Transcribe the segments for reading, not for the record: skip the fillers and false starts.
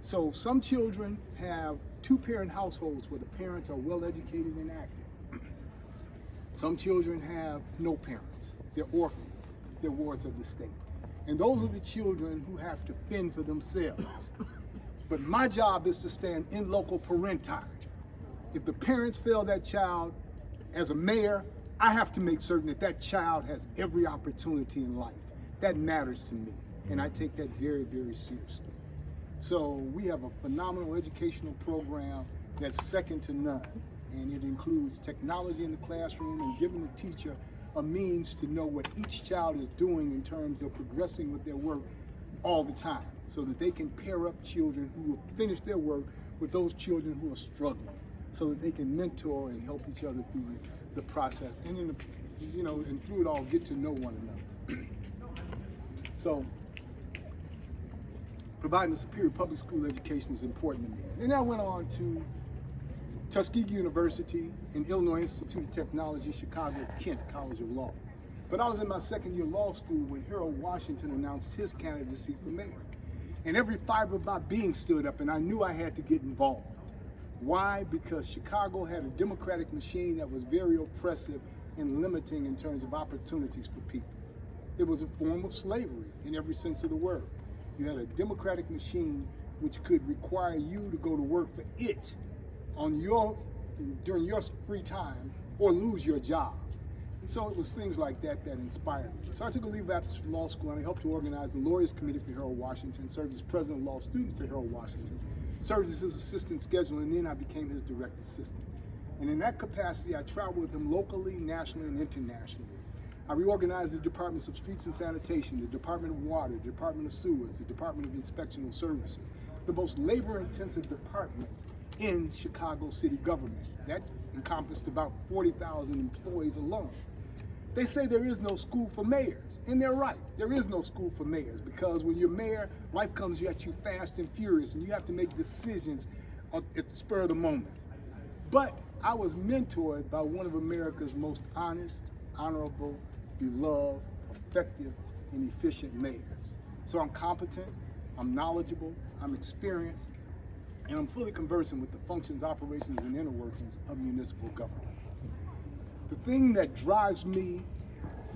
So some children have two-parent households where the parents are well-educated and active. Some children have no parents. They're orphans. They're wards of the state. And those are the children who have to fend for themselves. But my job is to stand in loco parentis. If the parents fail that child, as a mayor, I have to make certain that that child has every opportunity in life. That matters to me, and I take that very, very seriously. So we have a phenomenal educational program that's second to none, and it includes technology in the classroom and giving the teacher a means to know what each child is doing in terms of progressing with their work all the time, so that they can pair up children who have finished their work with those children who are struggling, so that they can mentor and help each other through the process, and and through it all, get to know one another. So, providing a superior public school education is important to me. Then I went on to Tuskegee University and Illinois Institute of Technology, Chicago, Kent College of Law. But I was in my second year law school when Harold Washington announced his candidacy for mayor. And every fiber of my being stood up, and I knew I had to get involved. Why? Because Chicago had a democratic machine that was very oppressive and limiting in terms of opportunities for people. It was a form of slavery in every sense of the word. You had a democratic machine which could require you to go to work for it during your free time, or lose your job. So it was things like that that inspired me. So I took a leave after law school, and I helped to organize the Lawyers Committee for Harold Washington, served as president of law students for Harold Washington, served as his assistant scheduler, and then I became his direct assistant. And in that capacity, I traveled with him locally, nationally, and internationally. I reorganized the departments of streets and sanitation, the Department of Water, the Department of Sewers, the Department of Inspectional Services, the most labor-intensive departments in Chicago city government. That encompassed about 40,000 employees alone. They say there is no school for mayors, and they're right. There is no school for mayors, because when you're mayor, life comes at you fast and furious, and you have to make decisions at the spur of the moment. But I was mentored by one of America's most honest, honorable, beloved, effective, and efficient mayors. So I'm competent, I'm knowledgeable, I'm experienced, and I'm fully conversant with the functions, operations, and inner workings of municipal government. The thing that drives me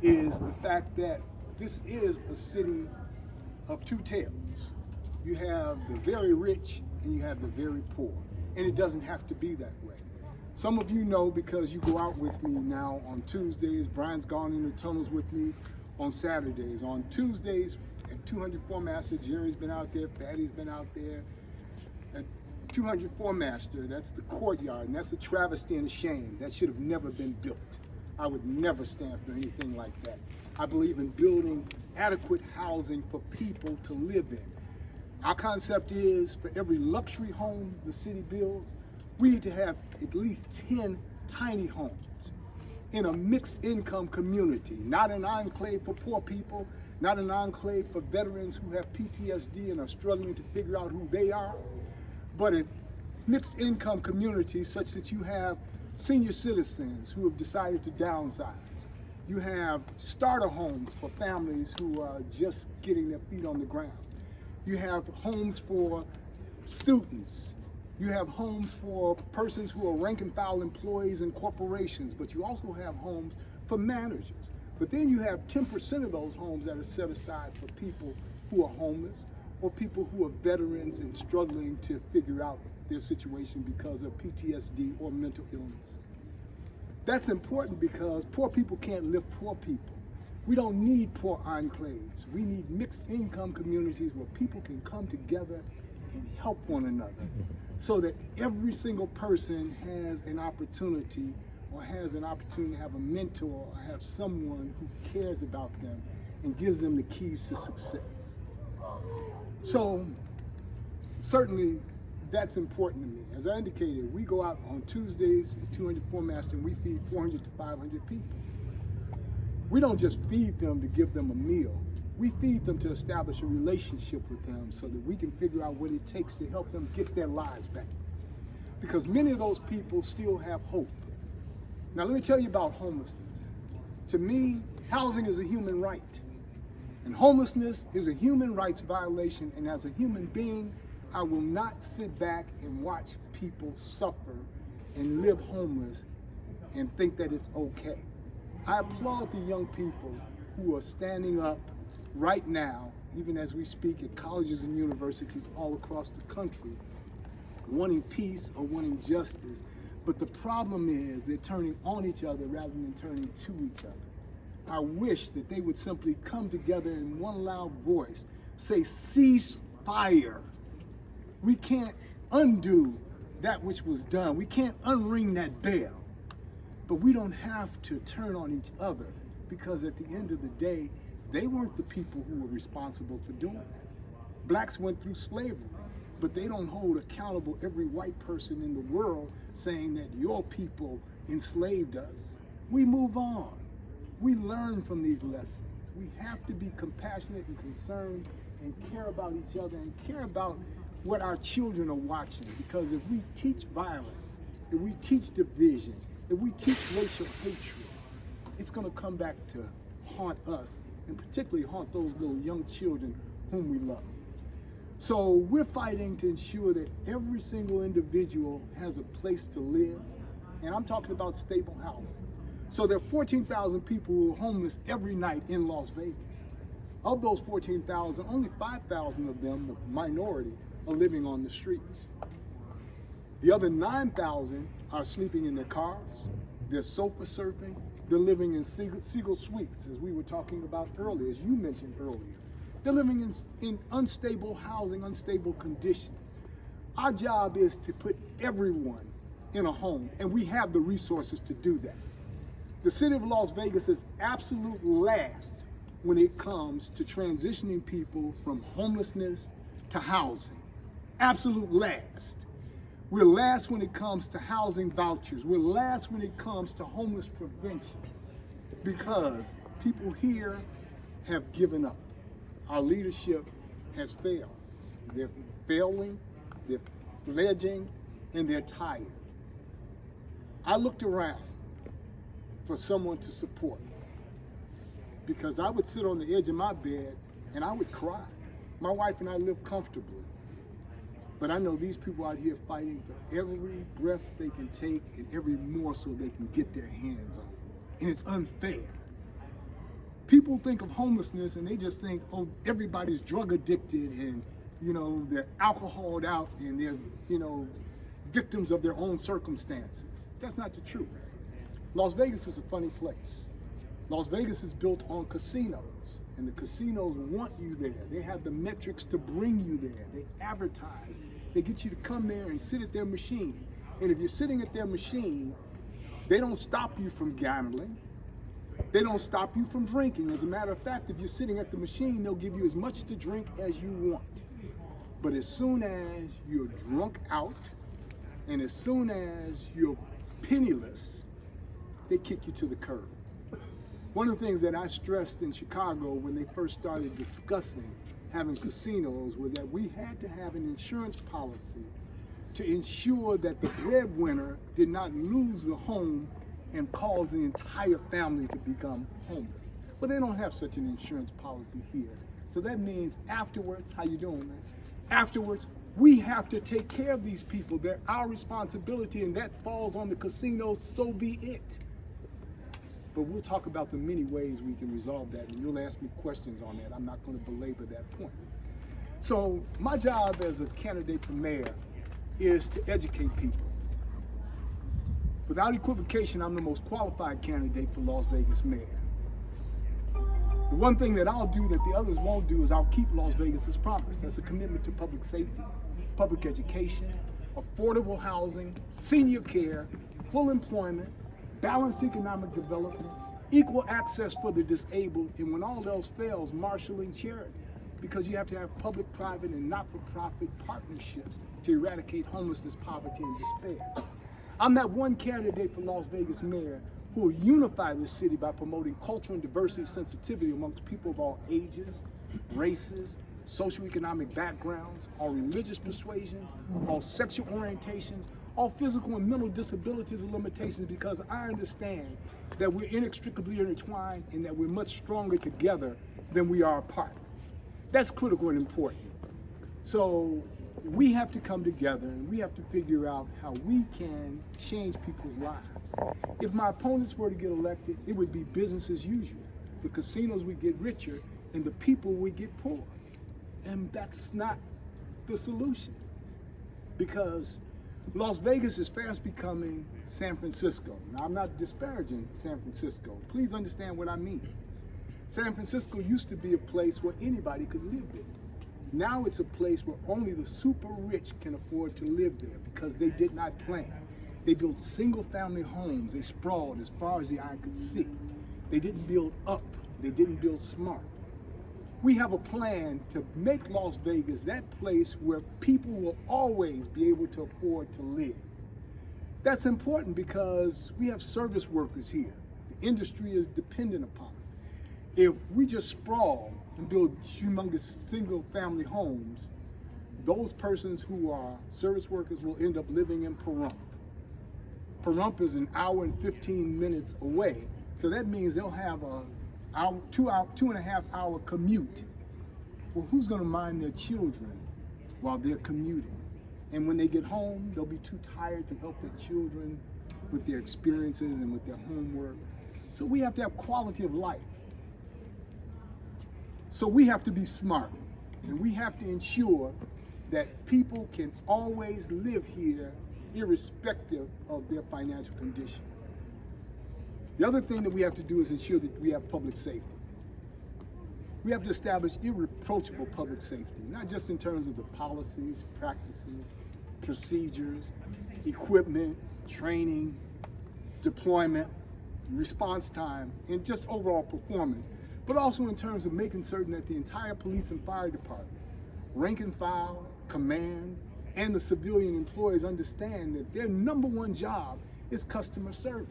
is the fact that this is a city of two tales. You have the very rich and you have the very poor, and it doesn't have to be that way. Some of you know because you go out with me now on Tuesdays. Brian's gone in the tunnels with me on Saturdays. On Tuesdays at 204 Master, Jerry's been out there, Patty's been out there. At 204 Master, that's the courtyard, and that's a travesty and a shame. That should have never been built. I would never stand for anything like that. I believe in building adequate housing for people to live in. Our concept is, for every luxury home the city builds, we need to have at least 10 tiny homes in a mixed income community, not an enclave for poor people, not an enclave for veterans who have PTSD and are struggling to figure out who they are, but a mixed income community such that you have senior citizens who have decided to downsize. You have starter homes for families who are just getting their feet on the ground. You have homes for students. You have homes for persons who are rank and file employees in corporations, but you also have homes for managers. But then you have 10% of those homes that are set aside for people who are homeless, or people who are veterans and struggling to figure out their situation because of PTSD or mental illness. That's important because poor people can't live poor people. We don't need poor enclaves. We need mixed income communities where people can come together and help one another, so that every single person has an opportunity, or has an opportunity to have a mentor, or have someone who cares about them and gives them the keys to success. So certainly that's important to me. As I indicated, we go out on Tuesdays at 204 Master and we feed 400 to 500 people. We don't just feed them to give them a meal. We feed them to establish a relationship with them so that we can figure out what it takes to help them get their lives back. Because many of those people still have hope. Now let me tell you about homelessness. To me, housing is a human right. And homelessness is a human rights violation, and as a human being, I will not sit back and watch people suffer and live homeless and think that it's okay. I applaud the young people who are standing up right now, even as we speak, at colleges and universities all across the country, wanting peace or wanting justice. But the problem is they're turning on each other rather than turning to each other. I wish that they would simply come together in one loud voice, say, cease fire. We can't undo that which was done. We can't unring that bell. But we don't have to turn on each other, because at the end of the day, they weren't the people who were responsible for doing that. Blacks went through slavery, but they don't hold accountable every white person in the world saying that your people enslaved us. We move on. We learn from these lessons. We have to be compassionate and concerned and care about each other and care about what our children are watching. Because if we teach violence, if we teach division, if we teach racial hatred, it's going to come back to haunt us, and particularly haunt those little young children whom we love. So we're fighting to ensure that every single individual has a place to live, and I'm talking about stable housing. So there are 14,000 people who are homeless every night in Las Vegas. Of those 14,000, only 5,000 of them, the minority, are living on the streets. The other 9,000 are sleeping in their cars, they're sofa surfing, they're living in single suites, as we were talking about earlier, as you mentioned earlier. They're living in unstable housing, unstable conditions. Our job is to put everyone in a home, and we have the resources to do that. The city of Las Vegas is absolute last when it comes to transitioning people from homelessness to housing. Absolute last. We're last when it comes to housing vouchers. We're last when it comes to homeless prevention, because people here have given up. Our leadership has failed. They're failing, they're pledging, and they're tired. I looked around for someone to support, because I would sit on the edge of my bed and I would cry. My wife and I live comfortably, but I know these people out here fighting for every breath they can take and every morsel they can get their hands on, and it's unfair. People think of homelessness and they just think, oh, everybody's drug addicted and, they're alcoholed out and they're, victims of their own circumstances. That's not the truth. Las Vegas is a funny place. Las Vegas is built on casinos, and the casinos want you there. They have the metrics to bring you there. They advertise. They get you to come there and sit at their machine. And if you're sitting at their machine, they don't stop you from gambling. They don't stop you from drinking. As a matter of fact, if you're sitting at the machine, they'll give you as much to drink as you want. But as soon as you're drunk out, and as soon as you're penniless, they kick you to the curb. One of the things that I stressed in Chicago when they first started discussing having casinos was that we had to have an insurance policy to ensure that the breadwinner did not lose the home and cause the entire family to become homeless. But they don't have such an insurance policy here. So that means afterwards, how you doing, man? Afterwards, we have to take care of these people. They're our responsibility, and that falls on the casinos, so be it. But we'll talk about the many ways we can resolve that, and you'll ask me questions on that. I'm not going to belabor that point. So my job as a candidate for mayor is to educate people. Without equivocation, I'm the most qualified candidate for Las Vegas mayor. The one thing that I'll do that the others won't do is I'll keep Las Vegas's promise. That's a commitment to public safety, public education, affordable housing, senior care, full employment, balanced economic development, equal access for the disabled, and when all else fails, marshaling charity. Because you have to have public, private, and not-for-profit partnerships to eradicate homelessness, poverty, and despair. I'm that one candidate for Las Vegas mayor who will unify this city by promoting cultural and diversity sensitivity amongst people of all ages, races, socioeconomic backgrounds, all religious persuasions, all sexual orientations, all physical and mental disabilities and limitations, because I understand that we're inextricably intertwined and that we're much stronger together than we are apart. That's critical and important. So we have to come together and we have to figure out how we can change people's lives. If my opponents were to get elected, it would be business as usual. The casinos would get richer and the people would get poor. And that's not the solution, because Las Vegas is fast becoming San Francisco. Now, I'm not disparaging San Francisco. Please understand what I mean. San Francisco used to be a place where anybody could live there. Now it's a place where only the super rich can afford to live there because they did not plan. They built single-family homes. They sprawled as far as the eye could see. They didn't build up. They didn't build smart. We have a plan to make Las Vegas that place where people will always be able to afford to live. That's important because we have service workers here. The industry is dependent upon it. If we just sprawl and build humongous single-family homes, those persons who are service workers will end up living in Pahrump. Pahrump is an hour and 15 minutes away, so that means they'll have a 2.5 hour commute. Well, who's going to mind their children while they're commuting? And when they get home, they'll be too tired to help their children with their experiences and with their homework. So we have to have quality of life. So we have to be smart, and we have to ensure that people can always live here irrespective of their financial condition. The other thing that we have to do is ensure that we have public safety. We have to establish irreproachable public safety, not just in terms of the policies, practices, procedures, equipment, training, deployment, response time, and just overall performance, but also in terms of making certain that the entire police and fire department, rank and file, command, and the civilian employees understand that their number one job is customer service.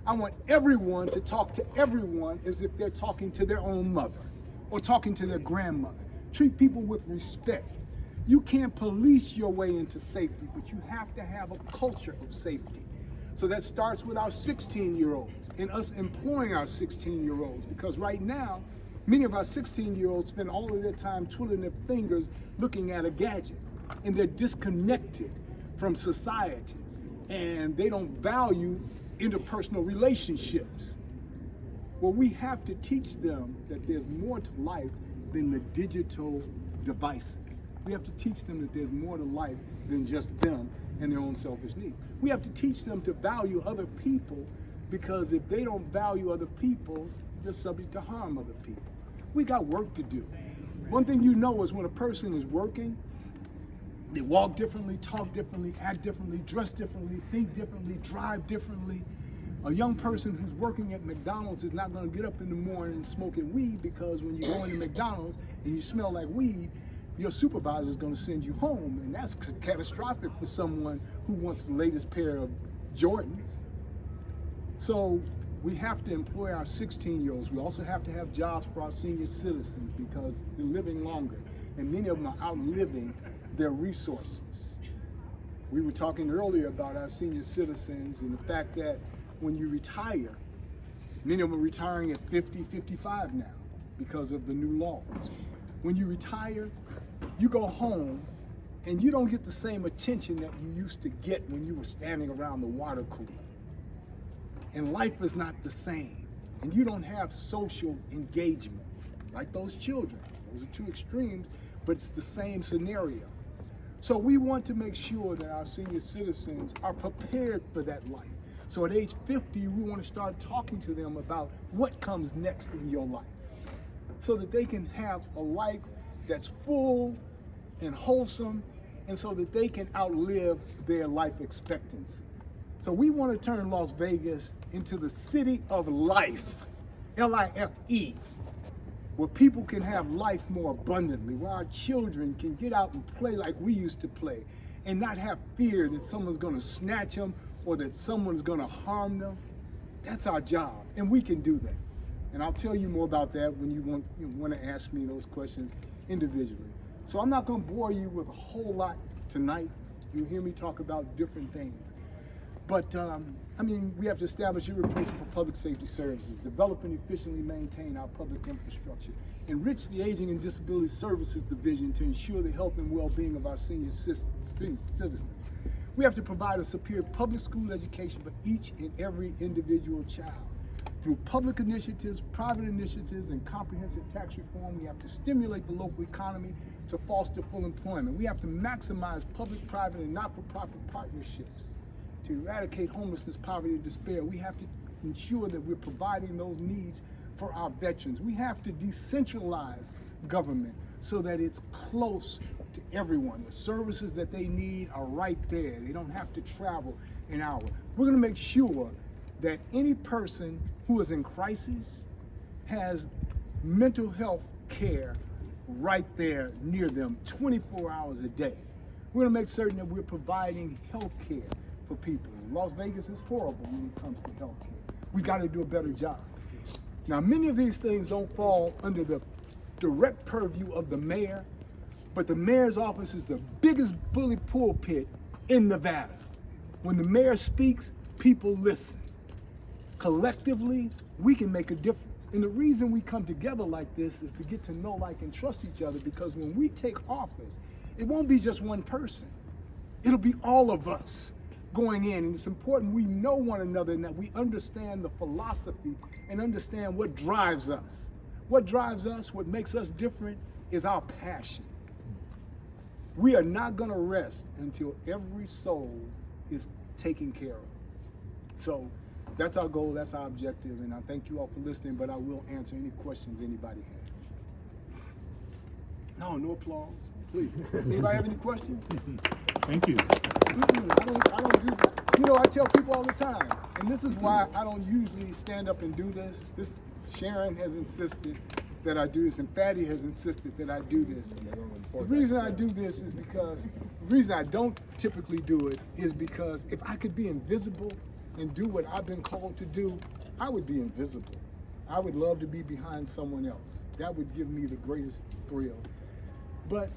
I want everyone to talk to everyone as if they're talking to their own mother or talking to their grandmother. Treat people with respect. You can't police your way into safety, but you have to have a culture of safety. So that starts with our 16-year-olds and us employing our 16-year-olds, because right now, many of our 16-year-olds spend all of their time twiddling their fingers looking at a gadget, and they're disconnected from society, and they don't value interpersonal relationships. Well, we have to teach them that there's more to life than the digital devices. We have to teach them that there's more to life than just them and their own selfish needs. We have to teach them to value other people, because if they don't value other people, they're subject to harm other people. We got work to do. One thing you know is when a person is working, they walk differently, talk differently, act differently, dress differently, think differently, drive differently. A young person who's working at McDonald's is not going to get up in the morning smoking weed, because when you go into McDonald's and you smell like weed, your supervisor is going to send you home, and that's catastrophic for someone who wants the latest pair of Jordans. So we have to employ our 16-year-olds. We also have to have jobs for our senior citizens, because they're living longer, and many of them are outliving their resources. We were talking earlier about our senior citizens and the fact that when you retire, many of them are retiring at 50, 55 now because of the new laws. When you retire, you go home and you don't get the same attention that you used to get when you were standing around the water cooler. And life is not the same. And you don't have social engagement like those children. Those are two extremes, but it's the same scenario. So we want to make sure that our senior citizens are prepared for that life. So at age 50, we want to start talking to them about what comes next in your life, so that they can have a life that's full and wholesome, and so that they can outlive their life expectancy. So we want to turn Las Vegas into the city of life, L-I-F-E, where people can have life more abundantly, where our children can get out and play like we used to play and not have fear that someone's going to snatch them or that someone's going to harm them. That's our job, and we can do that. And I'll tell you more about that when you want to ask me those questions individually. So I'm not going to bore you with a whole lot tonight. You'll hear me talk about different things. But I mean, we have to establish irreproachable public safety services, develop and efficiently maintain our public infrastructure, enrich the Aging and Disability Services Division to ensure the health and well-being of our senior citizens. We have to provide a superior public school education for each and every individual child. Through public initiatives, private initiatives, and comprehensive tax reform, we have to stimulate the local economy to foster full employment. We have to maximize public, private, and not-for-profit partnerships to eradicate homelessness, poverty, and despair. We have to ensure that we're providing those needs for our veterans. We have to decentralize government so that it's close to everyone. The services that they need are right there. They don't have to travel an hour. We're going to make sure that any person who is in crisis has mental health care right there near them 24 hours a day. We're going to make certain that we're providing health care for people. Las Vegas is horrible when it comes to health care. We got to do a better job. Now, many of these things don't fall under the direct purview of the mayor, but the mayor's office is the biggest bully pulpit in Nevada. When the mayor speaks, people listen. Collectively, we can make a difference. And the reason we come together like this is to get to know, like, and trust each other, because when we take office, it won't be just one person. It'll be all of us going in. And it's important we know one another and that we understand the philosophy and understand what drives us. What drives us, what makes us different, is our passion. We are not going to rest until every soul is taken care of. So that's our goal, that's our objective, and I thank you all for listening, but I will answer any questions anybody has. No applause, please. Anybody have any questions? Thank you. I don't do that. You know, I tell people all the time, and this is why I don't usually stand up and do this. Sharon has insisted that I do this, and Fatty has insisted that I do this. The reason I do this is because, the reason I don't typically do it is because if I could be invisible and do what I've been called to do, I would be invisible. I would love to be behind someone else. That would give me the greatest thrill. But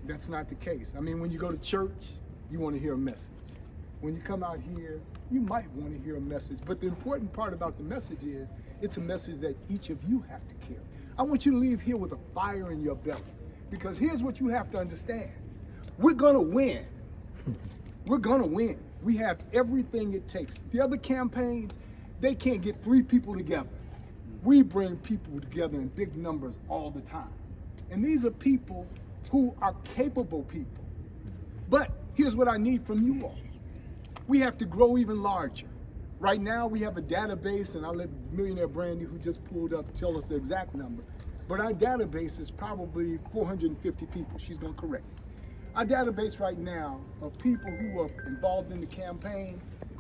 that's not the case. I mean, when you go to church, you want to hear a message. When you come out here, you might want to hear a message. But the important part about the message is, it's a message that each of you have to carry. I want you to leave here with a fire in your belly. Because here's what you have to understand. We're going to win. We're going to win. We have everything it takes. The other campaigns, they can't get 3 people together. We bring people together in big numbers all the time. And these are people who are capable people. But here's what I need from you all. We have to grow even larger. Right now we have a database, and I'll let Millionaire Brandy, who just pulled up, tell us the exact number. But our database is probably 450 people. She's going to correct me. Our database right now of people who are involved in the campaign